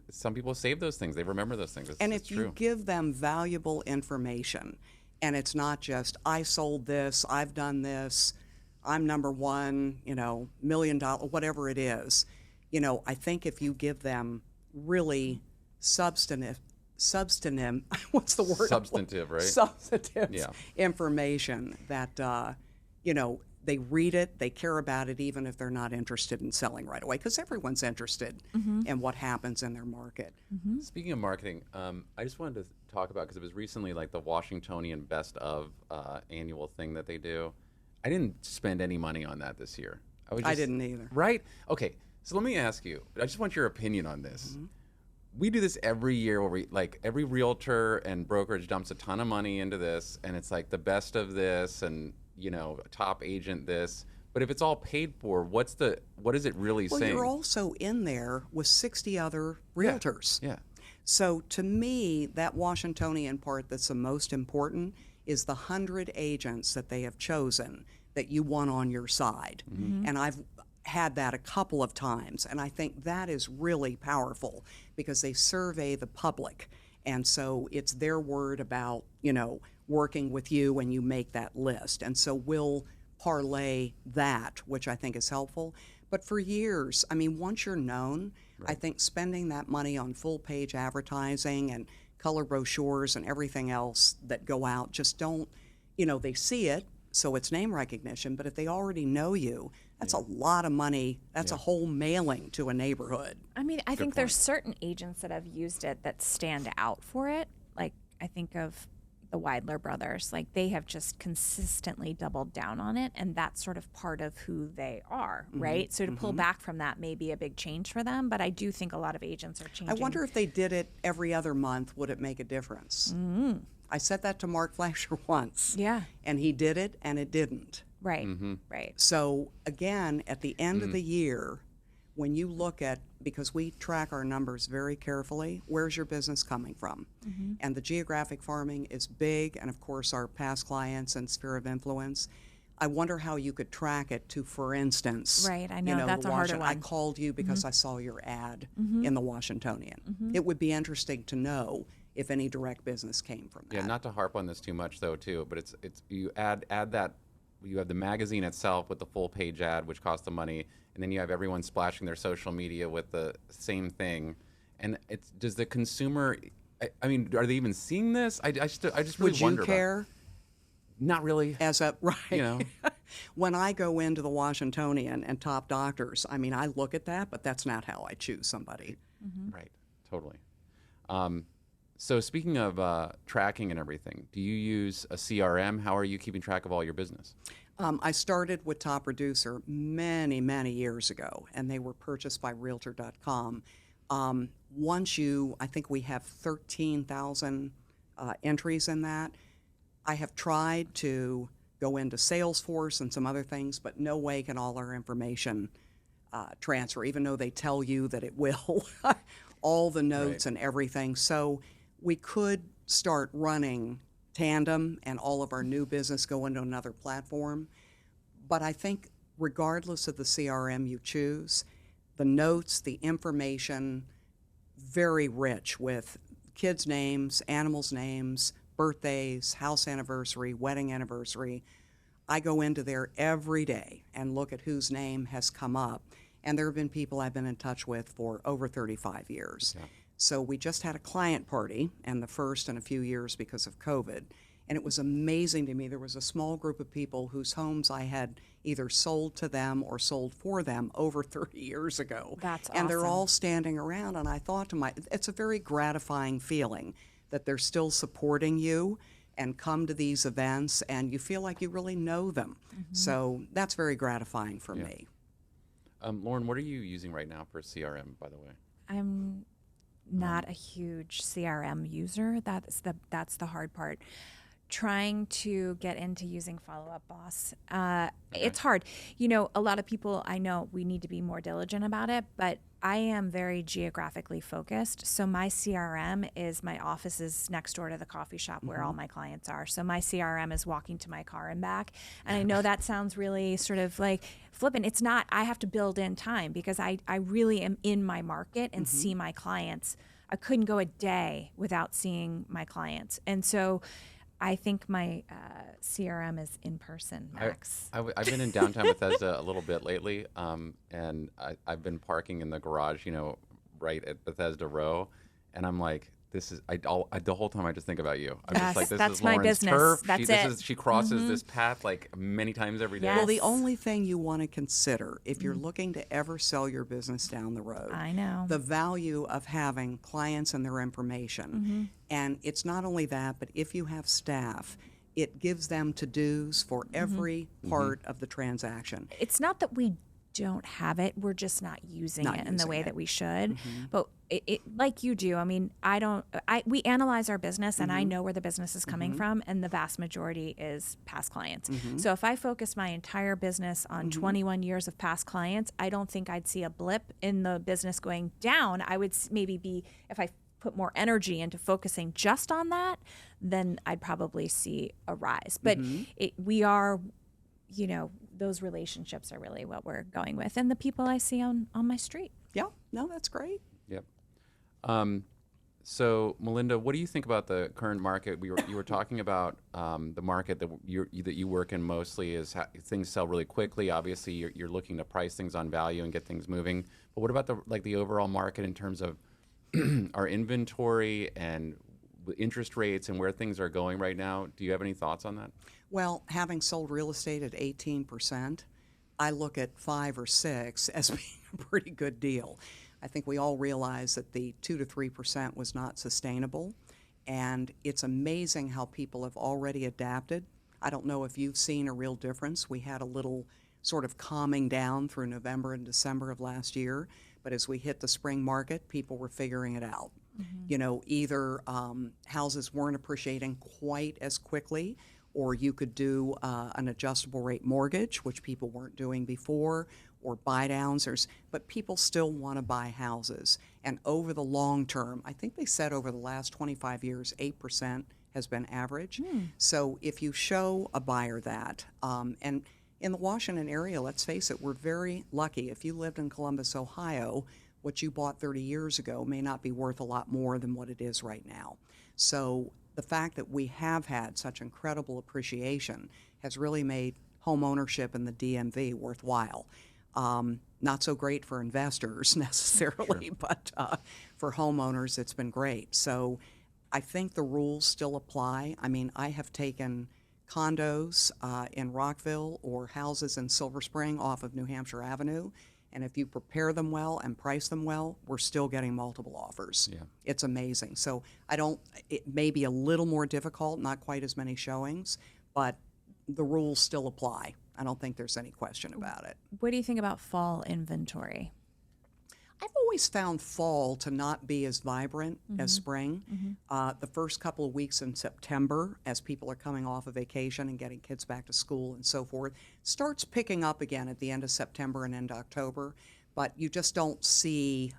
some people save those things. They remember those things. And if you give them valuable information, and it's not just, I sold this, I've done this, I'm number one, $1 million, whatever it is, I think if you give them really substantive, what's the word? Substantive, right? Substantive information that, they read it, they care about it, even if they're not interested in selling right away, because everyone's interested in what happens in their market. Speaking of marketing, I just wanted to talk about, because it was recently like the Washingtonian Best of annual thing that they do. I didn't spend any money on that this year. I didn't either. Right? Okay, so let me ask you, I just want your opinion on this. We do this every year where every realtor and brokerage dumps a ton of money into this, and it's like the best of this, and top agent this. But if it's all paid for, what is it really saying? Well, you're also in there with 60 other realtors. Yeah. So to me, that Washingtonian part that's the most important is the 100 agents that they have chosen that you want on your side. And I've had that a couple of times, and I think that is really powerful because they survey the public, and so it's their word about, you know, working with you when you make that list. And so we'll parlay that, which I think is helpful. But for years, I mean, once you're known, I think spending that money on full-page advertising and color brochures and everything else that go out just don't, you know, they see it, so it's name recognition, but if they already know you, that's a lot of money. That's a whole mailing to a neighborhood. I mean, I think there's certain agents that have used it that stand out for it. Like, I think of the Weidler brothers. Like, they have just consistently doubled down on it, and that's sort of part of who they are, right? So to pull back from that may be a big change for them, but I do think a lot of agents are changing. I wonder if they did it every other month, would it make a difference? I said that to Mark Fleischer once. Yeah. And he did it, and it didn't. Right, right. So again, at the end of the year, when you look at, because we track our numbers very carefully, where's your business coming from? And the geographic farming is big, and of course our past clients and sphere of influence. I wonder how you could track it to, for instance, Right, I know, you that's the a harder I one. called you because I saw your ad in the Washingtonian. It would be interesting to know if any direct business came from that. Yeah, not to harp on this too much though, too, but it's you add that. You have the magazine itself with the full page ad, which costs the money, and then you have everyone splashing their social media with the same thing. And does the consumer? I mean, are they even seeing this? I just really Would wonder. you care? Not really. As a right, You know. When I go into the Washingtonian and Top Doctors, I mean, I look at that, but that's not how I choose somebody. Right. Totally. So speaking of tracking and everything, do you use a CRM? How are you keeping track of all your business? I started with Top Reducer many, many years ago, and they were purchased by Realtor.com. I think we have 13,000 entries in that. I have tried to go into Salesforce and some other things, but no way can all our information transfer, even though they tell you that it will. All the notes and everything. So we could start running Tandem and all of our new business go into another platform. But I think regardless of the CRM you choose, the notes, the information, very rich with kids' names, animals' names, birthdays, house anniversary, wedding anniversary. I go into there every day and look at whose name has come up. And there have been people I've been in touch with for over 35 years. Yeah. So we just had a client party, and the first in a few years because of COVID. And it was amazing to me. There was a small group of people whose homes I had either sold to them or sold for them over 30 years ago. That's and they're awesome. all standing around, and I thought to myself, it's a very gratifying feeling that they're still supporting you and come to these events, and you feel like you really know them. So that's very gratifying for me. Lauren, what are you using right now for CRM, by the way? I'm not a huge CRM user. That's the hard part. Trying to get into using Follow Up Boss. It's hard. You know, a lot of people, I know we need to be more diligent about it, but I am very geographically focused. So my CRM is my office is next door to the coffee shop where all my clients are. So my CRM is walking to my car and back. And I know that sounds really sort of like flippant. It's not. I have to build in time because I really am in my market and see my clients. I couldn't go a day without seeing my clients. And so I think my CRM is in person, Max. I've been in downtown Bethesda a little bit lately, and I've been parking in the garage, you know, right at Bethesda Row, and I'm like, this is the whole time I just think about you. I'm just like, this that's is my Lauren's business. turf. That's She crosses this path like many times every day. Yes. Well, the only thing you want to consider if you're looking to ever sell your business down the road, I know. the value of having clients and their information. And it's not only that, but if you have staff, it gives them to-dos for every part of the transaction. It's not that we don't have it, we're just not using it in the way that we should. But it like you do, I mean, we analyze our business and I know where the business is coming from, and the vast majority is past clients. So if I focus my entire business on 21 years of past clients, I don't think I'd see a blip in the business going down. I would maybe be, if I put more energy into focusing just on that, then I'd probably see a rise. But we are, those relationships are really what we're going with, and the people I see on my street. Yeah, no, that's great. Yep. So, Melinda, what do you think about the current market? You were talking about the market that you work in mostly is things sell really quickly. Obviously, you're looking to price things on value and get things moving. But what about the overall market in terms of our inventory and interest rates and where things are going right now? Do you have any thoughts on that? Well, having sold real estate at 18%, I look at 5 or 6 as being a pretty good deal. I think we all realize that the 2 to 3% was not sustainable, and it's amazing how people have already adapted. I don't know if you've seen a real difference. We had a little sort of calming down through November and December of last year, but as we hit the spring market, people were figuring it out. Either houses weren't appreciating quite as quickly, or you could do an adjustable rate mortgage, which people weren't doing before, or buy downs, but people still want to buy houses. And over the long term, I think they said over the last 25 years, 8% has been average. So if you show a buyer that, and in the Washington area, let's face it, we're very lucky. If you lived in Columbus, Ohio, what you bought 30 years ago may not be worth a lot more than what it is right now. So the fact that we have had such incredible appreciation has really made home ownership in the DMV worthwhile. Not so great for investors necessarily, but for homeowners, it's been great. So I think the rules still apply. I mean, I have taken condos in Rockville or houses in Silver Spring off of New Hampshire Avenue, and if you prepare them well and price them well, we're still getting multiple offers. Yeah. It's amazing. So it may be a little more difficult, not quite as many showings, but the rules still apply. I don't think there's any question about it. What do you think about fall inventory? I've always found fall to not be as vibrant as spring. The first couple of weeks in September, as people are coming off of vacation and getting kids back to school and so forth, starts picking up again at the end of September and into October. But you just don't see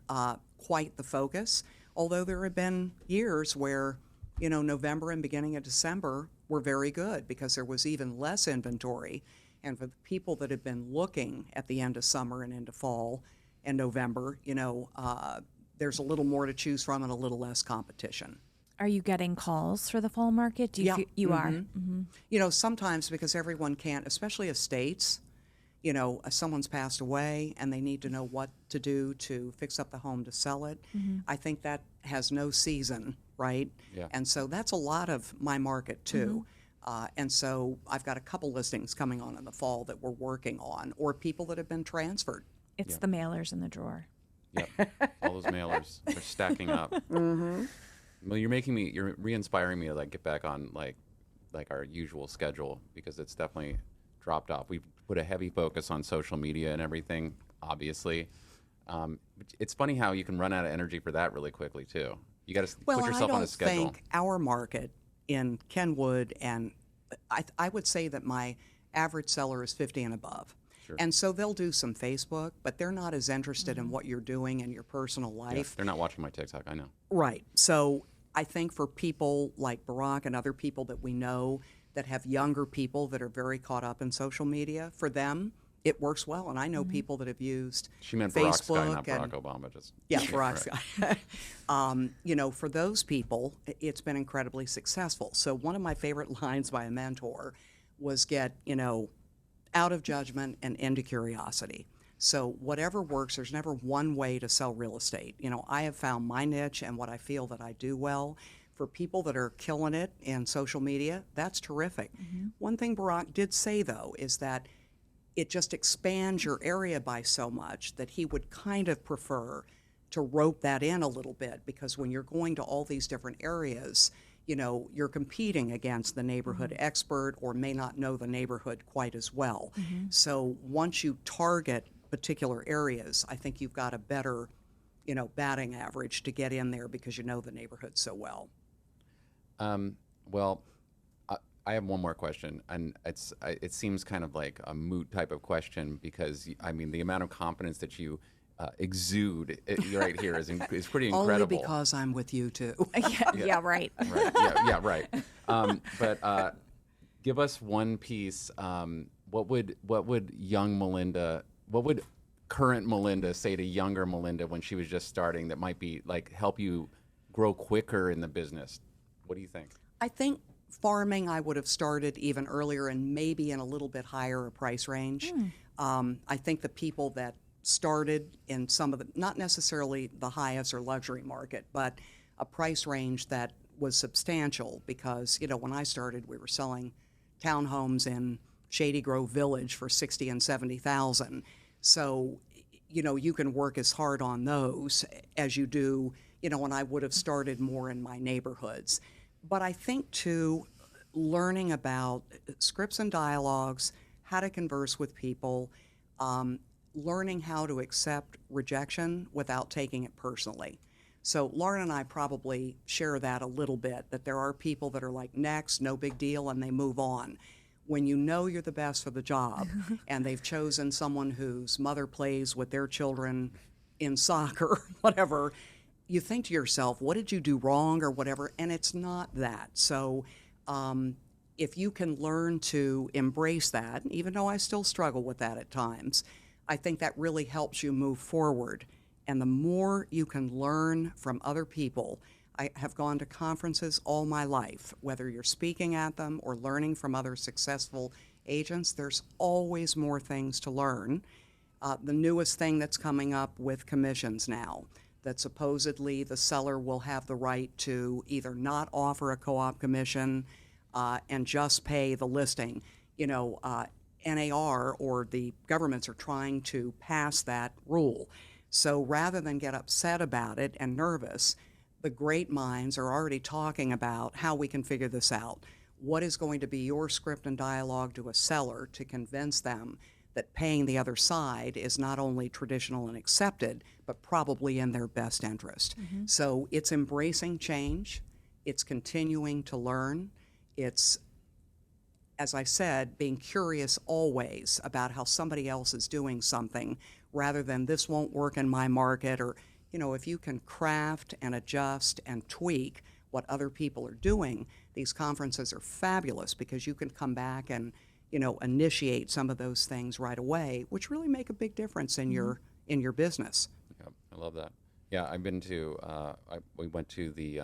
quite the focus, although there have been years where, November and beginning of December were very good because there was even less inventory. And for the people that have been looking at the end of summer and into fall and November, there's a little more to choose from and a little less competition. Are you getting calls for the fall market? Do you you are? Sometimes because everyone can't, especially estates, someone's passed away and they need to know what to do to fix up the home to sell it. I think that has no season, right? Yeah. And so that's a lot of my market too. And so I've got a couple listings coming on in the fall that we're working on, or people that have been transferred. It's the mailers in the drawer. Yep, all those mailers are stacking up. Well, you're re-inspiring me to get back on like our usual schedule, because it's definitely dropped off. We've put a heavy focus on social media and everything, obviously. It's funny how you can run out of energy for that really quickly too. You got to put yourself on a schedule. Well, I don't think our market in Kenwood, and I would say that my average seller is 50 and above. Sure. And so they'll do some Facebook, but they're not as interested in what you're doing in your personal life. Yeah, they're not watching my TikTok, I know. Right. So I think for people like Barack and other people that we know that have younger people that are very caught up in social media, for them, it works well. And I know people that have used She meant Facebook Barack's guy, not Barack Obama. Barack's guy. For those people, it's been incredibly successful. So one of my favorite lines by a mentor was get, out of judgment and into curiosity. So whatever works, there's never one way to sell real estate. I have found my niche and what I feel that I do well. For people that are killing it in social media, that's terrific. One thing Barack did say, though, is that it just expands your area by so much that he would kind of prefer to rope that in a little bit, because when you're going to all these different areas, you're competing against the neighborhood expert, or may not know the neighborhood quite as well. So once you target particular areas, I think you've got a better, batting average to get in there because you know the neighborhood so well. Well, I have one more question, and it seems kind of like a moot type of question, because the amount of confidence that you exude right here is pretty incredible. Only because I'm with you too. Yeah, right. Right. Yeah, right. But give us one piece. What would young Melinda, what would current Melinda say to younger Melinda when she was just starting that might be like help you grow quicker in the business? What do you think? I think farming I would have started even earlier and maybe in a little bit higher a price range. I think the people that started in some of the, not necessarily the highest or luxury market, but a price range that was substantial because, when I started, we were selling townhomes in Shady Grove Village for 60 and 70,000. So, you can work as hard on those as you do, when I would have started more in my neighborhoods. But I think, too, learning about scripts and dialogues, how to converse with people, learning how to accept rejection without taking it personally. So Lauren and I probably share that a little bit, that there are people that are like, next, no big deal, and they move on. When you know you're the best for the job and they've chosen someone whose mother plays with their children in soccer, whatever, you think to yourself, what did you do wrong or whatever? And it's not that. So if you can learn to embrace that, even though I still struggle with that at times, I think that really helps you move forward. And the more you can learn from other people, I have gone to conferences all my life, whether you're speaking at them or learning from other successful agents, there's always more things to learn. The newest thing that's coming up with commissions now, that supposedly the seller will have the right to either not offer a co-op commission and just pay the listing. NAR or the governments are trying to pass that rule. So rather than get upset about it and nervous, the great minds are already talking about how we can figure this out. What is going to be your script and dialogue to a seller to convince them that paying the other side is not only traditional and accepted, but probably in their best interest. So it's embracing change. It's continuing to learn. It's, as I said, being curious always about how somebody else is doing something rather than this won't work in my market, or, if you can craft and adjust and tweak what other people are doing, these conferences are fabulous because you can come back and, initiate some of those things right away, which really make a big difference in your business. Yeah, I love that. Yeah, I've been to, we went to the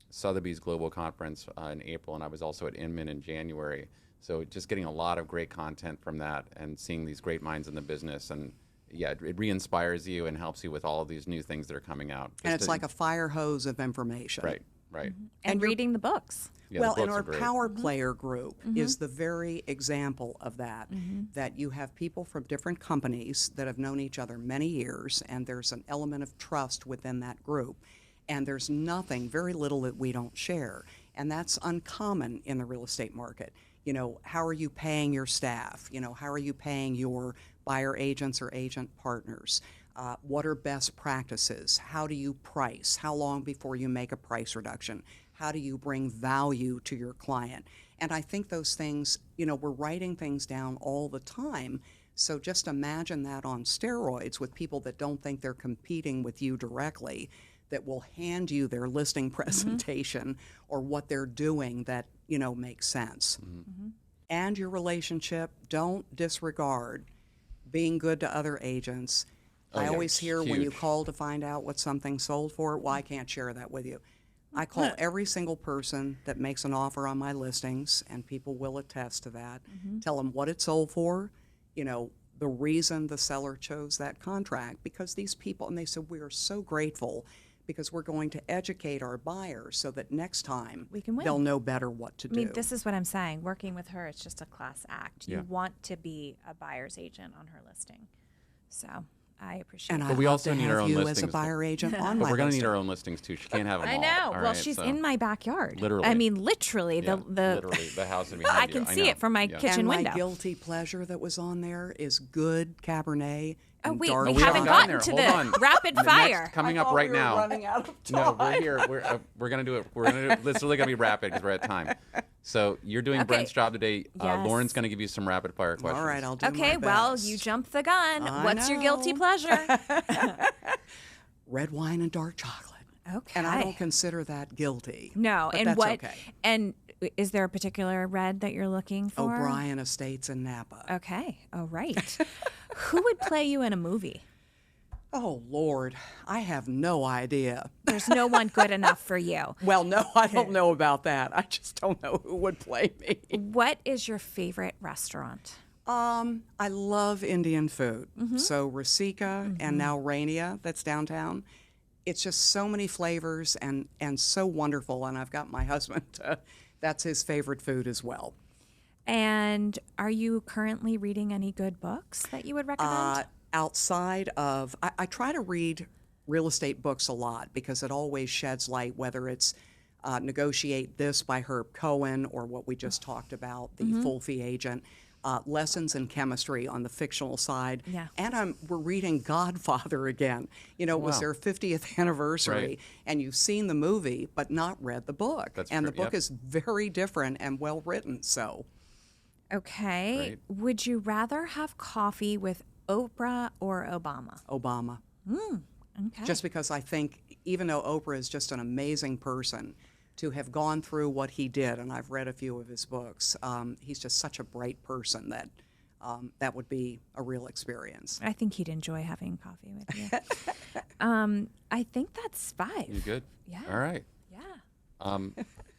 Sotheby's Global Conference in April, and I was also at Inman in January. So just getting a lot of great content from that and seeing these great minds in the business. And yeah, it re-inspires you and helps you with all of these new things that are coming out. And it's like a fire hose of information. Right. And reading the books. Yeah, well, the and books our are great. Power Player group is the very example of that, that you have people from different companies that have known each other many years, and there's an element of trust within that group. And there's nothing, very little that we don't share. And that's uncommon in the real estate market. How are you paying your staff? How are you paying your buyer agents or agent partners? What are best practices? How do you price? How long before you make a price reduction? How do you bring value to your client? And I think those things, we're writing things down all the time. So just imagine that on steroids with people that don't think they're competing with you directly, that will hand you their listing presentation or what they're doing that, makes sense. And your relationship, don't disregard being good to other agents. I always hear when you call to find out what something sold for, well, I can't share that with you. I call every single person that makes an offer on my listings, and people will attest to that, tell them what it sold for, the reason the seller chose that contract, because these people, and they said, we are so grateful because we're going to educate our buyers so that next time we can win. They'll know better what to do. This is what I'm saying. Working with her, it's just a class act. You want to be a buyer's agent on her listing. So I appreciate and it. But we also need our own you listings. as a buyer agent on But my we're going to listing. need our own listings too. She can't have them I all. know. All Well, right, she's so- in my backyard. Literally. I mean, literally. Yeah, The literally the house behind I you. can see know. it from my Yeah. kitchen and window. my guilty pleasure that was on there is good Cabernet Oh, and wait, dark we we haven't haven't gotten gotten to there. Hold the on. rapid fire. Next, coming I up thought right we were now. running out of No, time. we're here. We're gonna do it. It's really gonna be rapid because we're at time. So you're doing Okay. Brent's job today. Yes. Lauren's gonna give you some rapid fire questions. All right, I'll do Okay, my well, best. you jumped the gun. I What's your guilty know. pleasure? Red wine and dark chocolate. Okay. And I don't consider that guilty. No, but and that's what? okay. And is there a particular red that you're looking for? O'Brien Estates in Napa. Okay. Oh, right. Who would play you in a movie? Oh, Lord, I have no idea. There's no one good enough for you. Well, no, I don't know about that. I just don't know who would play me. What is your favorite restaurant? I love Indian food. So Rasika and now Rainier, that's downtown. It's just so many flavors and so wonderful. And I've got my husband, that's his favorite food as well. And are you currently reading any good books that you would recommend? Outside of, I try to read real estate books a lot because it always sheds light, whether it's Negotiate This by Herb Cohen or what we just talked about, The Full Fee Agent. Lessons in chemistry on the fictional side. Yeah. And we're reading Godfather again. You know, it was Wow. their 50th anniversary, Right. and you've seen the movie but not read the book. That's and true, the book yep. is very different and well written. So, Okay. Great. Would you rather have coffee with Oprah or Obama? Obama. Okay. Just because I think, even though Oprah is just an amazing person, to have gone through what he did, and I've read a few of his books, he's just such a bright person that that would be a real experience. I think he'd enjoy having coffee with you. I think that's 5. You good? Yeah. All right. Yeah.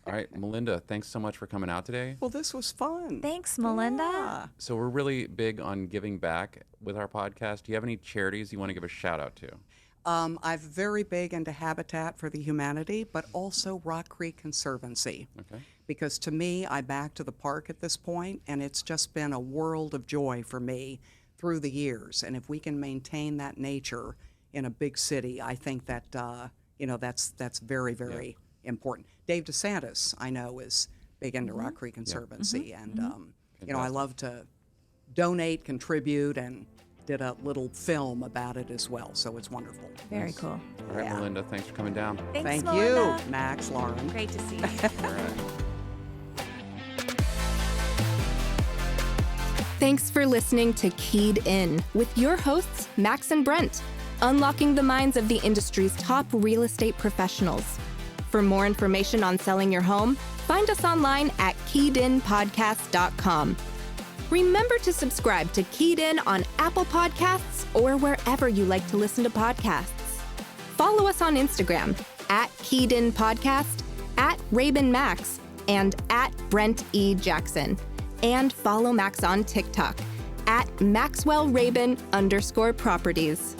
All right, Melinda. Thanks so much for coming out today. Well, this was fun. Thanks, Melinda. Yeah. So we're really big on giving back with our podcast. Do you have any charities you want to give a shout out to? I'm very big into Habitat for the Humanity, but also Rock Creek Conservancy. Okay. Because to me, I back to the park at this point, and it's just been a world of joy for me through the years. And if we can maintain that nature in a big city, I think that that's very, very important. Dave DeSantis, I know, is big into Rock Creek Conservancy, and I love to donate, contribute, and did a little film about it as well. So it's wonderful. Very cool. All right, Yeah. Melinda. Thanks for coming down. Thanks, Thank Melinda. you, Max, Lauren. Great to see you. All right. Thanks for listening to Keyed In with your hosts, Max and Brent, unlocking the minds of the industry's top real estate professionals. For more information on selling your home, find us online at keyedinpodcast.com. Remember to subscribe to Keyed In on Apple Podcasts or wherever you like to listen to podcasts. Follow us on Instagram at Keyed In Podcast, at Rabin Max, and at Brent E. Jackson. And follow Max on TikTok at MaxwellRabin_properties.